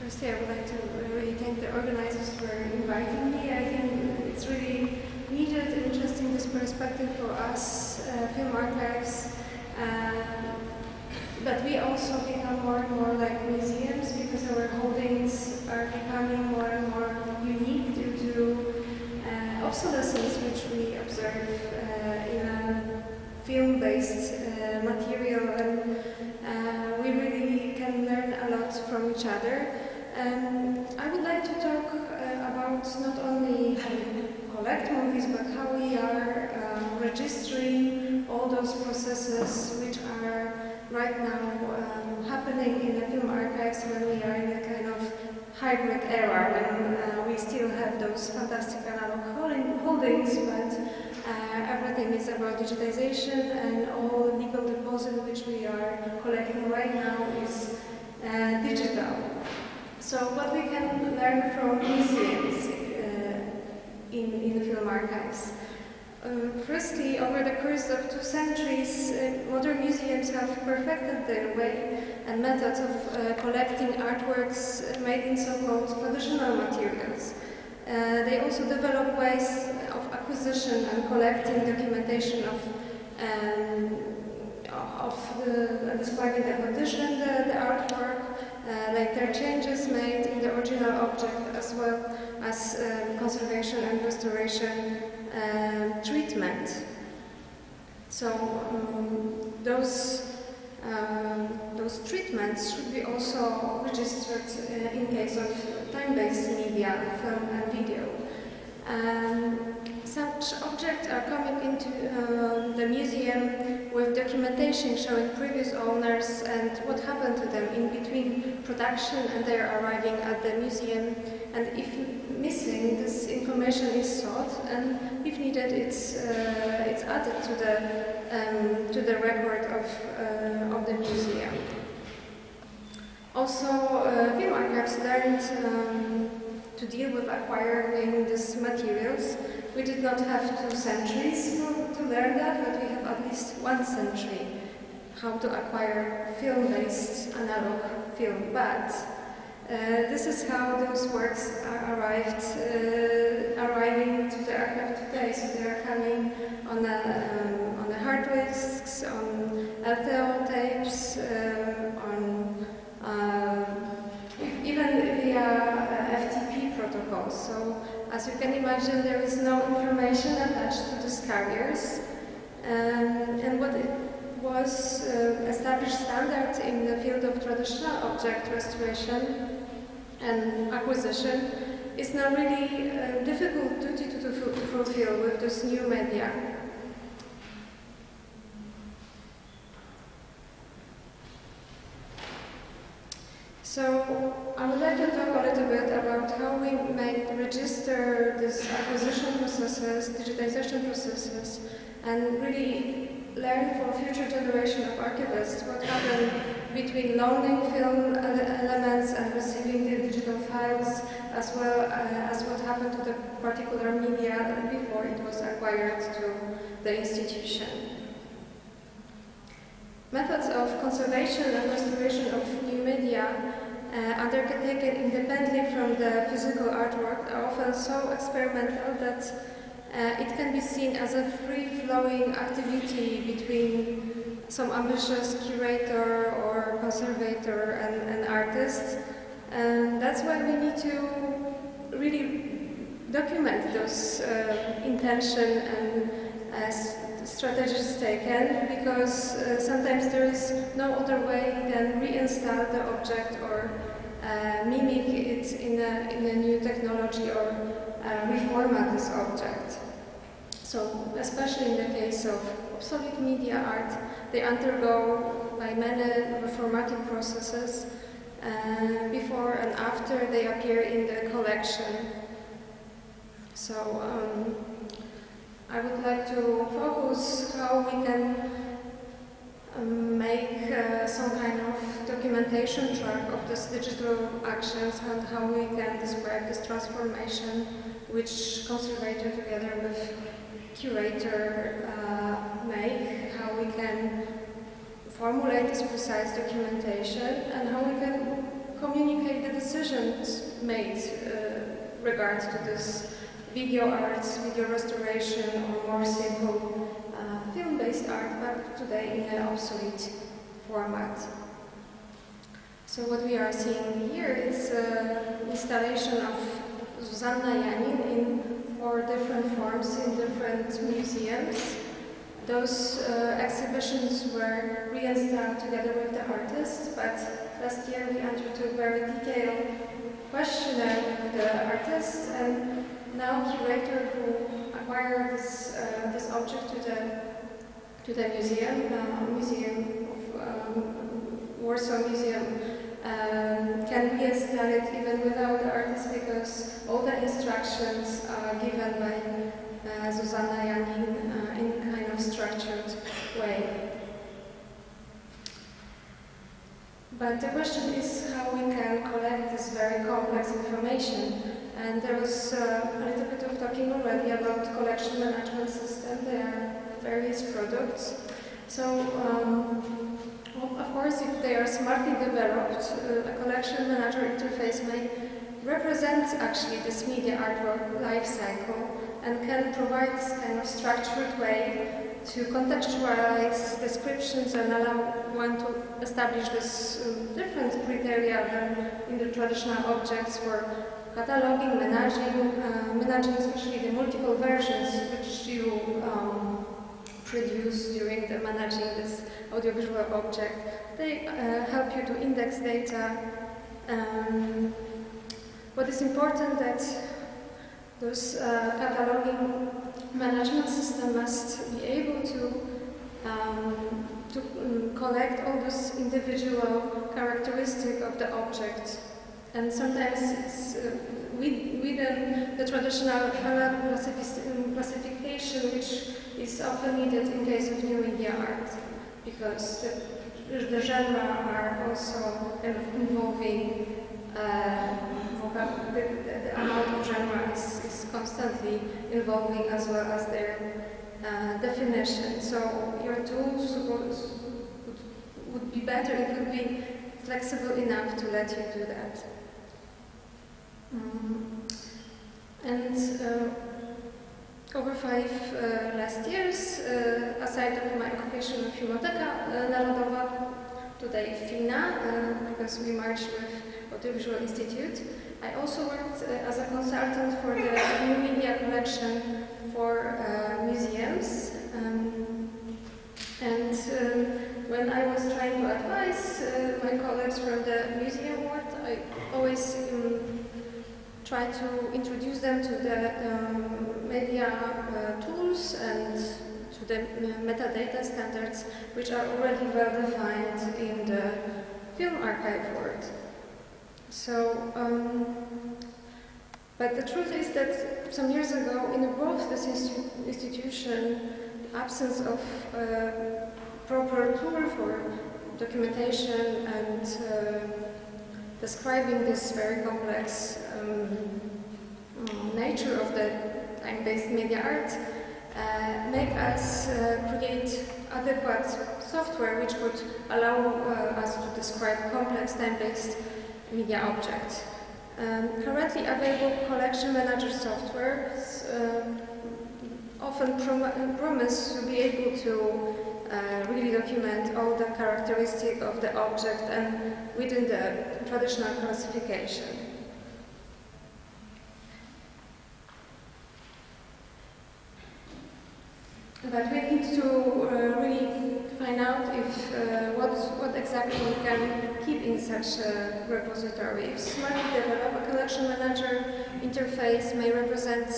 Firstly, I would like to really thank the organizers for inviting me. I think it's really needed and interesting, this perspective for us, film archives. But we also become more and more like museums because our holdings are becoming more and more unique due to obsolescence, which we observe in a film-based material, and we really can learn a lot from each other. I would like to talk about not only how we collect movies, but how we are registering all those processes which are right now happening in the film archives when we are in a kind of hybrid era, when we still have those fantastic analog holdings, but everything is about digitization, and all legal deposit which we are collecting right now is digital. So what we can learn from museums in the film archives. Firstly, over the course of 2 centuries, modern museums have perfected their way and methods of collecting artworks made in so-called traditional materials. They also develop ways of acquisition and collecting documentation of describing the condition, the artwork, later changes made in the original object, as well as conservation and restoration treatment. So those treatments should be also registered in case of time-based media, film and video. Such objects are coming into the museum with documentation showing previous owners and what happened to them in between production and their arriving at the museum. And if missing, this information is sought, and if needed, it's added to the record of the museum. Also, film archives learned to deal with acquiring these materials. We did not have 2 centuries to learn that, but we have at least 1 century how to acquire film-based analog film. But this is how those works are arriving to the archive today. So they are coming on the hard disks, on LTO tapes, even via FTP protocols. So, as you can imagine, there is no information attached to these carriers. And what it was established standard in the field of traditional object restoration and acquisition is now really difficult duty to fulfill with this new media. So I would like to talk a little bit about how we may register these acquisition processes, digitization processes, and really learn for future generation of archivists what happened between loaning film elements and receiving the digital files, as well as what happened to the particular media before it was acquired to the institution. Methods of conservation and restoration of new media undertaken independently from the physical artwork are often so experimental that it can be seen as a free-flowing activity between some ambitious curator or conservator and artist. And that's why we need to really document those intention and strategies taken, because sometimes there is no other way than reinstall the object or mimic it in a new technology or reformat this object. So, especially in the case of obsolete media art, they undergo by many reformatic processes before and after they appear in the collection. So, I would like to focus how we can make some kind of documentation track of these digital actions and how we can describe this transformation which conservator together with curator make, how we can formulate this precise documentation, and how we can communicate the decisions made regard to this video arts, video restoration, or more simple film-based art, but today in an obsolete format. So what we are seeing here is installation of Zuzanna Janin in 4 different forms in different museums. Those exhibitions were reinstalled together with the artists, but last year we undertook very detailed questionnaire with the artists, and now curator who acquired this object to the museum, Museum of Warsaw Museum, can reinstall it even without the artist, because all the instructions are given by Zuzanna Janin in kind of structured way. But the question is how we can collect this very complex information. And there was a little bit of talking already about collection management system. There are various products. So, of course, if they are smartly developed, a collection manager interface may represent actually this media artwork life cycle and can provide this kind of structured way to contextualize descriptions and allow one to establish this different criteria than in the traditional objects for cataloging, managing especially the multiple versions which you produce during the managing this audiovisual object. They help you to index data. What is important that those cataloging management system must be able to collect all those individual characteristics of the object. And sometimes it's within the traditional classification, which is often needed in case of new media art, because the genre are also involving the amount of genre is constantly evolving, as well as their definition. So your tools would be better if it would be flexible enough to let you do that. Over 5 last years, aside from my occupation of Filmoteka Narodowa, today FINA, because we merged with Audiovisual Institute, I also worked as a consultant for the new media collection for museums. When I was trying to advise my colleagues from the museum world, I always try to introduce them to the media tools and to the metadata standards, which are already well defined in the film archive world. So, but the truth is that some years ago, in both this institution, the absence of proper tool for documentation and describing this very complex nature of the time-based media art make us create adequate software which could allow us to describe complex time-based media objects. Currently available collection manager software often promise to be able to really document all the characteristics of the object and within the traditional classification. But we need to really find out if what exactly we can keep in such a repository. If smartly developed, a collection manager interface may represent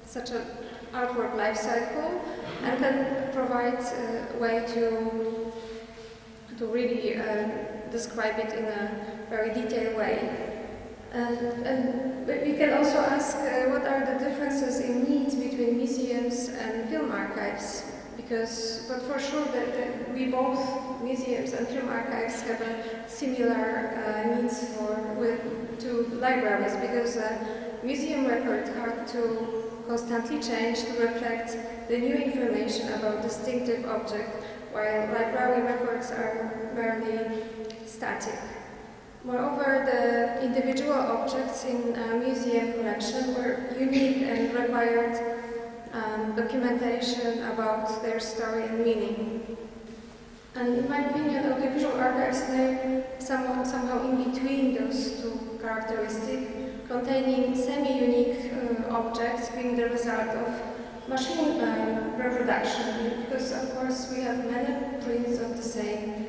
such an artwork life cycle and can provide a way to really describe it in a very detailed way. And we can also ask what are the differences in needs between museums and film archives, but for sure that we both, museums and film archives, have a similar needs to libraries, because museum records are to constantly change to reflect the new information about distinctive object, while library records are merely static. Moreover, the individual objects in a museum collection were unique and required documentation about their story and meaning. And in my opinion, audiovisual archives lay somehow in between those two characteristics, containing semi-unique objects being the result of machine reproduction, because of course we have many prints of the same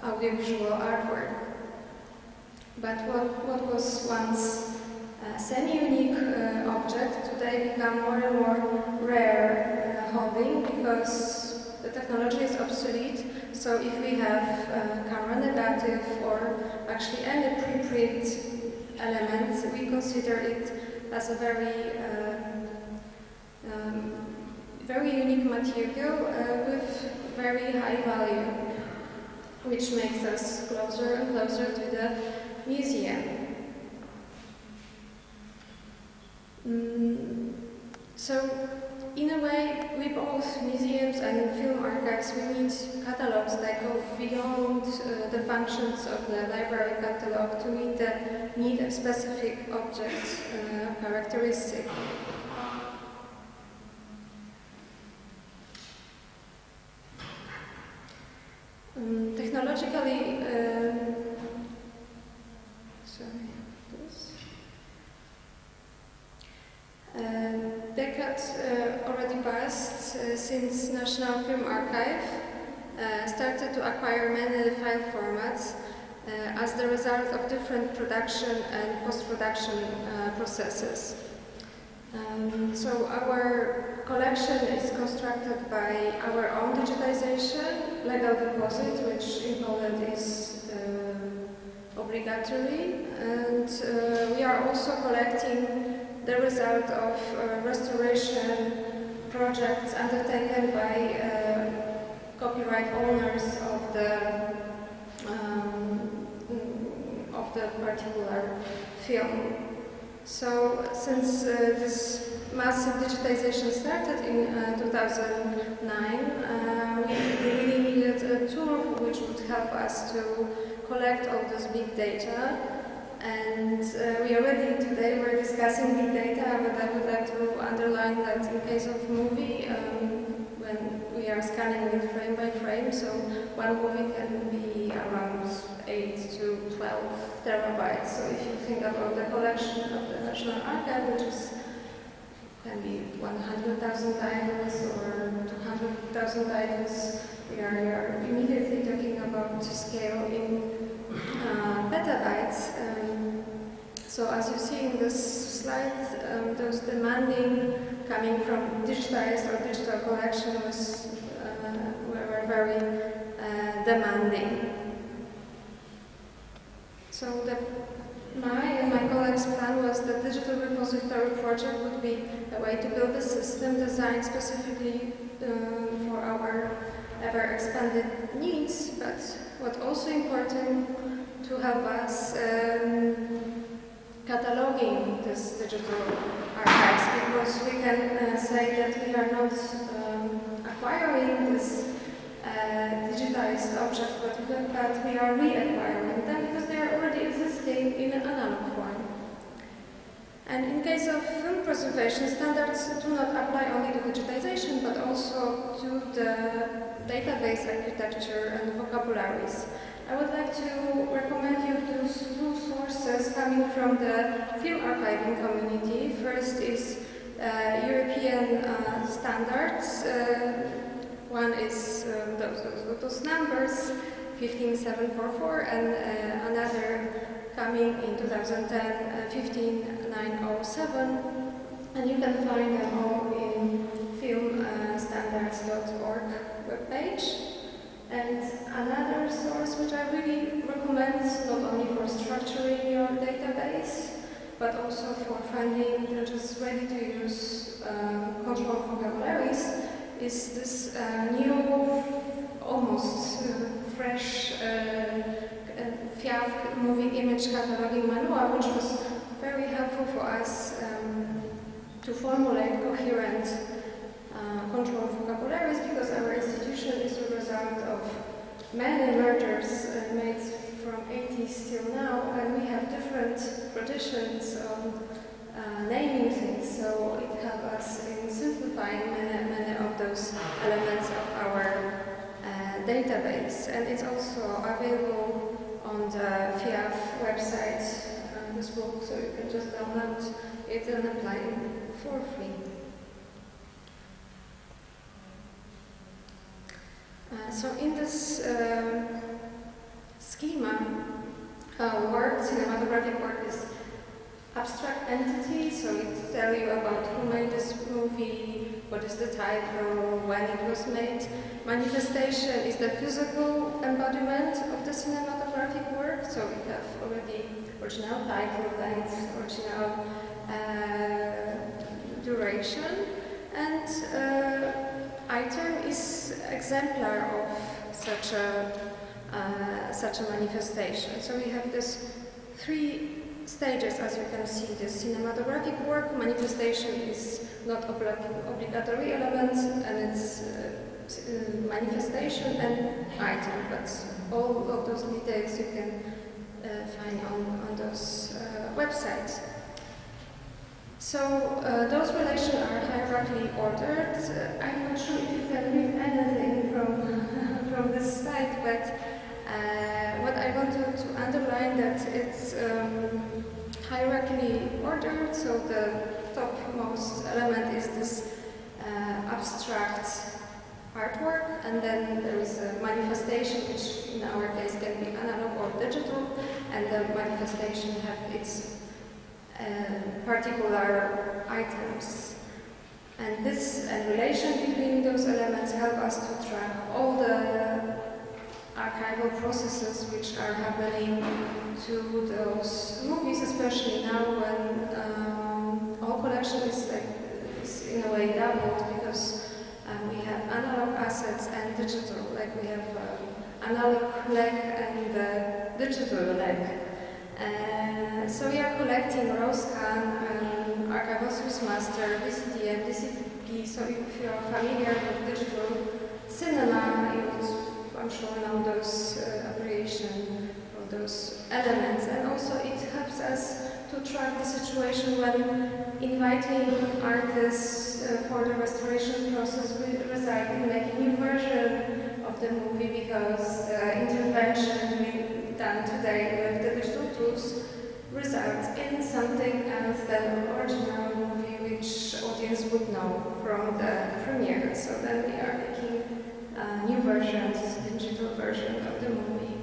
audiovisual artwork. But what was once a semi-unique object today become more and more rare holding, because the technology is obsolete. So if we have camera negative or actually any preprint elements, we consider it as a very unique material with very high value, which makes us closer and closer to the museum. So, in a way, we both museums and film archives, we need catalogs that go beyond the functions of the library catalog to meet the need of specific object characteristic. Technologically, decades already passed since National Film Archive started to acquire many file formats as the result of different production and post-production processes. So our collection is constructed by our own digitization, legal deposit, which in Poland is obligatory, and we are also collecting the result of restoration projects undertaken by copyright owners of the particular film. So, since this massive digitization started in 2009, we really needed a tool which would help us to collect all this big data. And we already today were discussing big data, but I would like to underline that in case of movie, when we are scanning it frame by frame, so one movie can be around 8 to 12 terabytes. So if you think about the collection of the National Archive, which can be 100,000 titles or 200,000 titles, we are immediately talking about scale in petabytes. So as you see in this slide, those demanding coming from digitized or digital collection were very demanding. So my and my colleagues' plan was that digital repository project would be a way to build a system designed specifically for our ever-expanded needs, but what's also important to help us cataloging this digital archives, because we can say that we are not acquiring this digitized object, but we are reacquiring them because they are already existing in an analog form. And in case of film preservation, standards do not apply only to digitization, but also to the database architecture and vocabularies. I would like to recommend you two sources coming from the film archiving community. First is European standards. One is those numbers, 15744, and another coming in 2010, 15907. And you can find them all in filmstandards.org webpage. And another source which I really recommend, not only for structuring your database, but also for finding just ready-to-use control vocabularies, is this new, almost fresh FIAF moving image cataloging manual, which was very helpful for us to formulate coherent control vocabularies, because our institution is a result of many mergers made from 80s till now, and we have different traditions on naming things, so it helps us in simplifying many of those elements of our database. And it's also available on the FIAF website, this book, so you can just download it and apply it for free. So in this schema, cinematographic work is abstract entity, so it tells you about who made this movie, what is the title, when it was made. Manifestation is the physical embodiment of the cinematographic work, so we have already original title, length, original duration, and item is exemplar of such a manifestation. So we have this three stages, as you can see. The cinematographic work manifestation is not obligatory element, and it's manifestation and item, but all of those details you can find on those websites. So those relations are hierarchically ordered. I'm not sure if you can read anything from this slide, but what I wanted to underline that it's hierarchically ordered. So the topmost element is this abstract artwork, and then there is a manifestation, which in our case can be analog or digital, and the manifestation have its particular items. And this relation between those elements help us to track all the archival processes which are happening to those movies, especially now when all collection is in a way doubled, because we have analog assets and digital, like we have analog leg and digital leg. So we are collecting raw scan, archival Swiss master, VCTF, DCP. So if you are familiar with digital cinema, you would, I'm sure, know those abbreviations for those elements. And also it helps us to track the situation when inviting artists for the restoration process will result in making a new version of the movie, because the intervention done today with the digital tools results in something else than the original movie, which audience would know from the premiere. So then we are making new versions, digital version of the movie.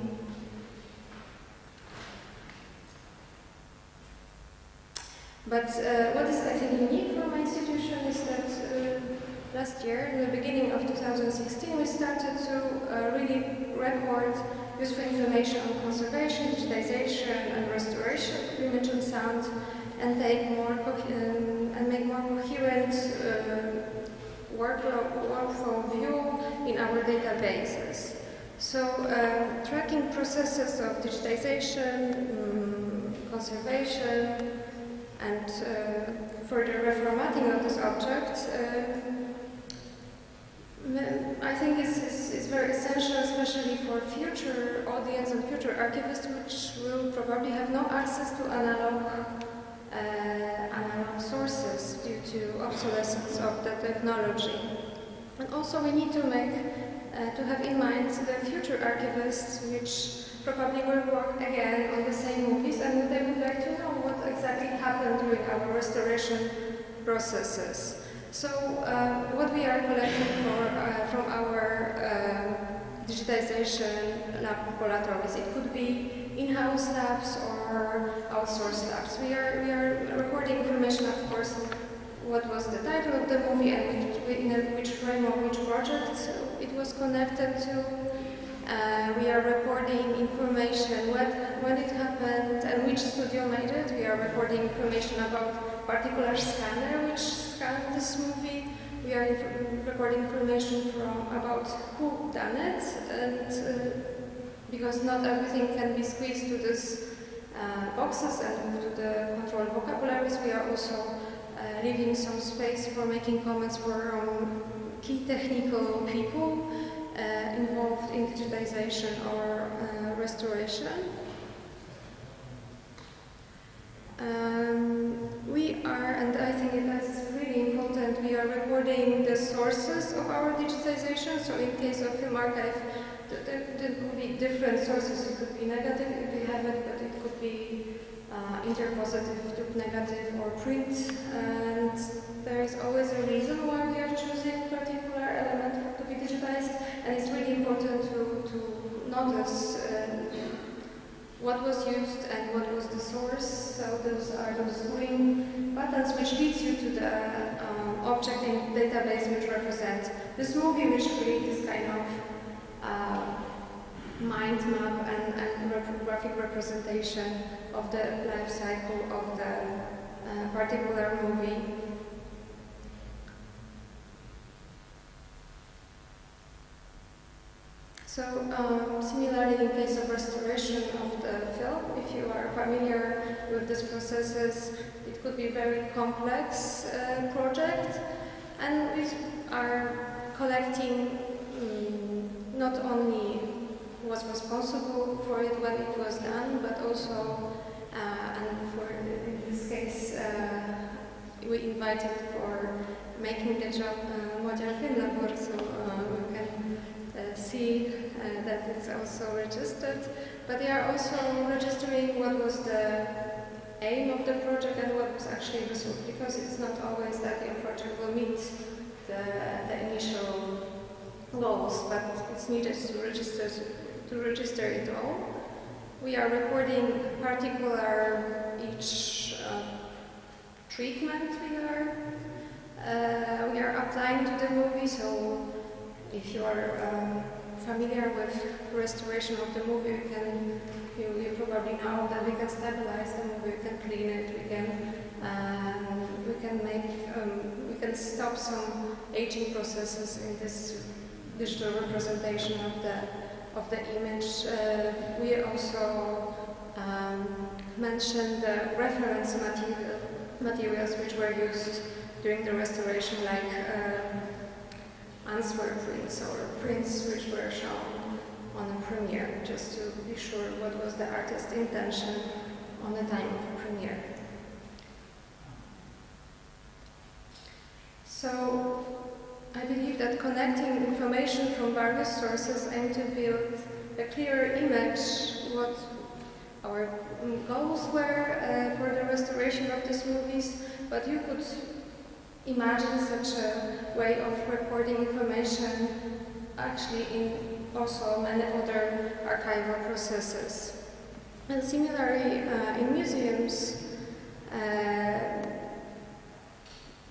But what is, I think, unique for my institution is that last year, in the beginning of 2016, we started to really record useful information on conservation, digitization, and restoration of image and sound, and take more and make more coherent workflow view in our databases. So, tracking processes of digitization, conservation, and further reformatting of this object, I think is very essential, especially for future audience and future archivists, which will probably have no access to analog sources due to obsolescence of the technology. And also we need to have in mind the future archivists, which probably will work again on the same movies, and they would like to know what exactly happened during our restoration processes. So what we are collecting from our digitization laboratories, it could be in-house labs or outsourced labs. We are recording information, of course, what was the title of the movie and in which frame of which project it was connected to. We are recording information when it happened and which studio made it. We are recording information about particular scanner which scanned this movie. We are recording information about who done it, and because not everything can be squeezed to these boxes and to the controlled vocabularies, we are also leaving some space for making comments from key technical people involved in digitization or restoration. We are, and I think that's really important, we are recording the sources of our digitization. So in case of Film Archive, there could be different sources. It could be negative if we have it, but it could be interpositive to negative or print. And there is always a reason why we are choosing a particular element to be digitized. And it's really important to notice what was used and what was the source. So those are those green buttons which leads you to the object in database which represents this movie, which creates this kind of mind map and graphic representation of the life cycle of the particular movie. So, similarly, in case of restoration of the film, if you are familiar with these processes, it could be a very complex project, and we are collecting not only what's responsible for it when it was done, but also, and for in this case, we invited for making the job Modern Film Labor, so we can see that it's also registered, but they are also registering what was the aim of the project and what was actually the result, because it's not always that your project will meet the initial goals, but it's needed to register it all. We are recording particular each treatment we are applying to the movie. So if you are familiar with restoration of the movie, you probably know that we can stabilize the movie, we can clean it, we can stop some aging processes in this digital representation of the image. We also mentioned the reference materials which were used during the restoration, like answer prints or prints which were shown on a premiere, just to be sure what was the artist's intention on the time of premiere. So I believe that connecting information from various sources aim to build a clearer image what our goals were for the restoration of these movies, but you could imagine such a way of recording information actually in also many other archival processes. And similarly, in museums,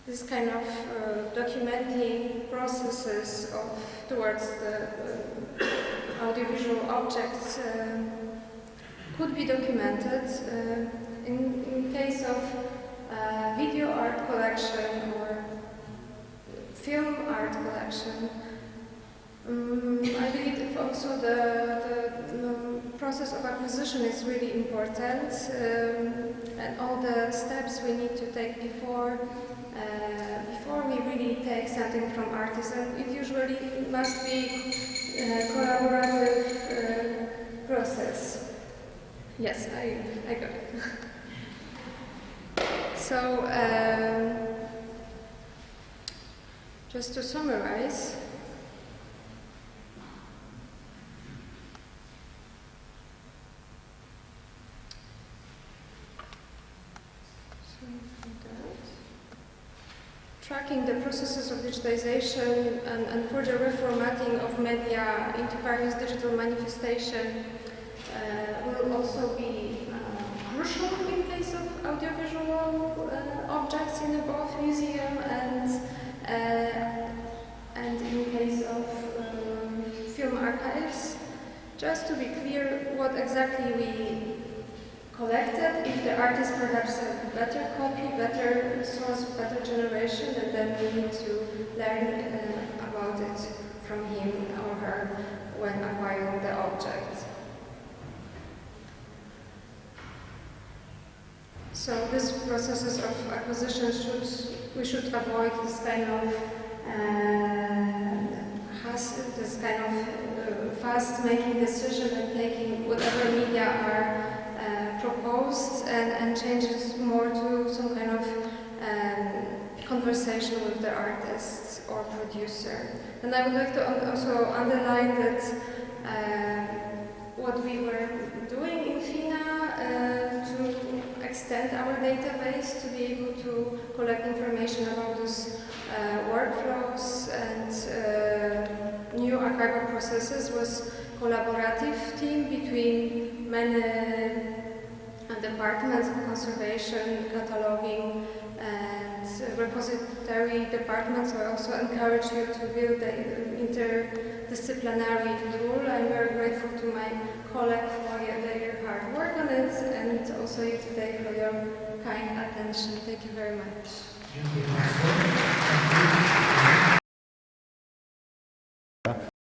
this kind of documenting processes towards the audiovisual objects could be documented. In case of video art collection or film art collection, I believe also the process of acquisition is really important, and all the steps we need to take before we really take something from artists. And it usually must be a collaborative process. Yes, I got it. So, just to summarize, tracking the processes of digitization and further reformatting of media into various digital manifestation will also be crucial in case of audiovisual objects in both museum and in case of film archives. Just to be clear what exactly we collected, if the artist perhaps a better copy, better source, better generation, and then we need to learn about it from him or her when acquiring the object. So these processes of acquisition we should avoid this kind of fast making decision and taking whatever media are proposed and changes conversation with the artist or producer. And I would like to also underline that what we were doing in FINA to extend our database to be able to collect information about those workflows and new archival processes was collaborative team between many departments of conservation, cataloging, and repository departments. I also encourage you to build the interdisciplinary tool. I'm very grateful to my colleague for their hard work on it, and also you today for your kind attention. Thank you very much. Thank you.